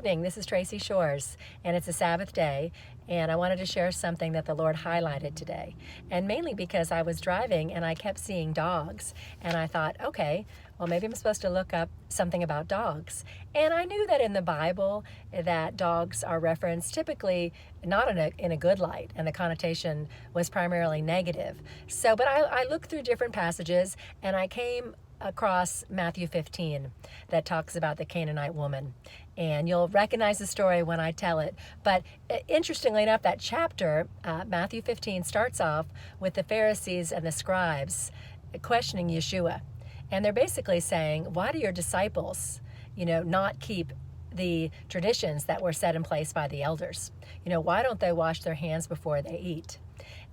evening. This is Tracy Shores, and it's a Sabbath day, and I wanted to share something that the Lord highlighted today. And mainly because I was driving and I kept seeing dogs, and I thought, okay, well, maybe I'm supposed to look up something about dogs. And I knew that in the Bible that dogs are referenced typically not in a good light, and the connotation was primarily negative. So, but I looked through different passages, and I came across Matthew 15 that talks about the Canaanite woman. And you'll recognize the story when I tell it. But interestingly enough, that chapter, Matthew 15, starts off with the Pharisees and the scribes questioning Yeshua. And they're basically saying, why do your disciples, not keep the traditions that were set in place by the elders? Why don't they wash their hands before they eat?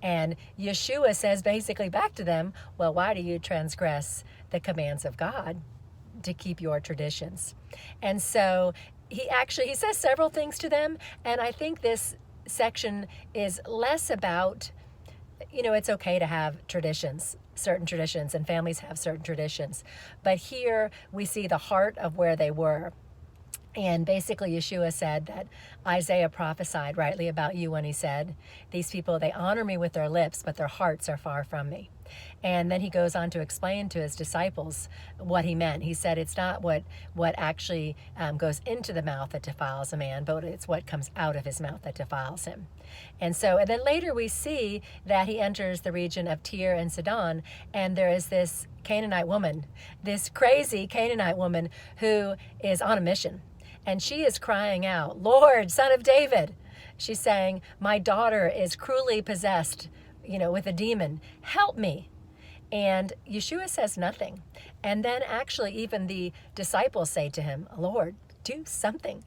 And Yeshua says basically back to them, well, why do you transgress the commands of God to keep your traditions? And so he says several things to them. And I think this section is less about, it's okay to have traditions, certain traditions, and families have certain traditions. But here we see the heart of where they were. And basically Yeshua said that Isaiah prophesied rightly about you when he said, these people, they honor me with their lips, but their hearts are far from me. And then he goes on to explain to his disciples what he meant. He said it's not what actually goes into the mouth that defiles a man, but it's what comes out of his mouth that defiles him. And then later we see that he enters the region of Tyre and Sidon, and there is this Canaanite woman, this crazy Canaanite woman who is on a mission. And she is crying out, Lord, Son of David. She's saying, my daughter is cruelly possessed, with a demon. Help me. And Yeshua says nothing. And then actually even the disciples say to him, Lord, do something.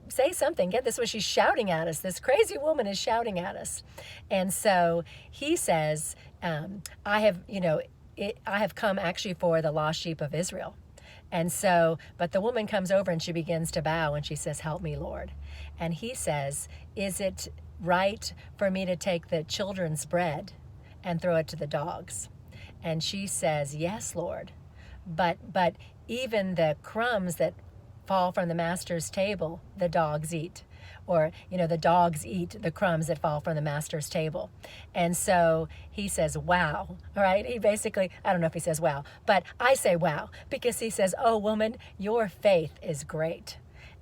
Say something. Get this, what she's shouting at us. This crazy woman is shouting at us. And so he says, I have come actually for the lost sheep of Israel. And so, but the woman comes over and she begins to bow and she says, help me, Lord. And he says, is it right for me to take the children's bread and throw it to the dogs? And she says, yes, Lord. But even the crumbs that fall from the master's table, the dogs eat. Or, the dogs eat the crumbs that fall from the master's table. And so he says, wow, right? He basically, I don't know if he says wow, but I say wow, because he says, oh, woman, your faith is great.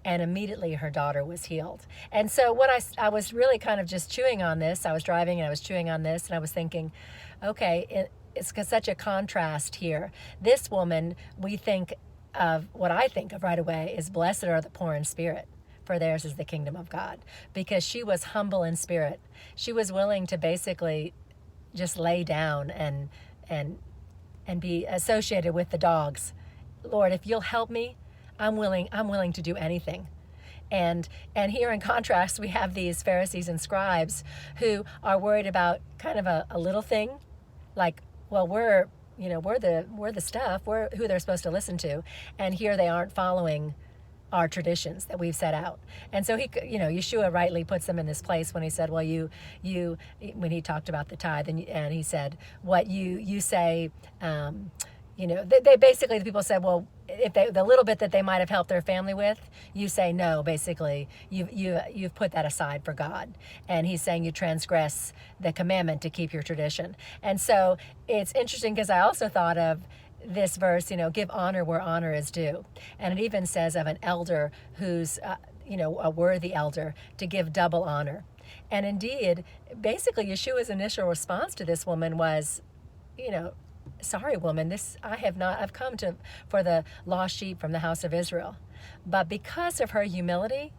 And immediately her daughter was healed. And so what I was really kind of just chewing on this. I was driving and I was chewing on this, and I was thinking, okay, it's such a contrast here. This woman, we think of, what I think of right away is, blessed are the poor in spirit, for theirs is the kingdom of God. Because she was humble in spirit. She was willing to basically just lay down and be associated with the dogs. Lord, if you'll help me, I'm willing to do anything. And here in contrast, we have these Pharisees and scribes who are worried about kind of a little thing, like, well, we're the stuff, we're who they're supposed to listen to, and here they aren't following our traditions that we've set out. And so Yeshua rightly puts them in this place when he said, well, when he talked about the tithe, and he said, what you say, they basically, the people said, well, if the little bit that they might have helped their family with, you say no. Basically, you've put that aside for God, and he's saying you transgress the commandment to keep your tradition. And so it's interesting because I also thought of this verse, give honor where honor is due. And it even says of an elder who's, a worthy elder, to give double honor. And indeed, basically, Yeshua's initial response to this woman was, sorry, woman, I've come for the lost sheep from the house of Israel. But because of her humility,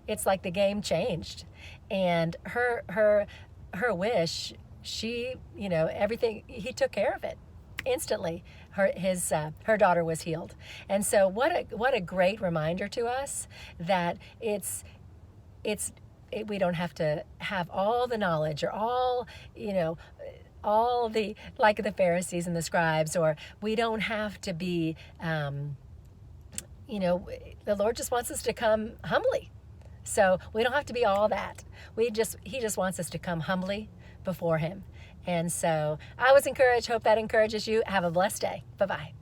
it's like the game changed. And her wish, she, everything, he took care of it. Instantly, her daughter was healed. And so what a great reminder to us that we don't have to have all the knowledge or all the, like the Pharisees and the scribes, or we don't have to be, the Lord just wants us to come humbly. So we don't have to be all that. He just wants us to come humbly before him. And so I was encouraged. Hope that encourages you. Have a blessed day. Bye-bye.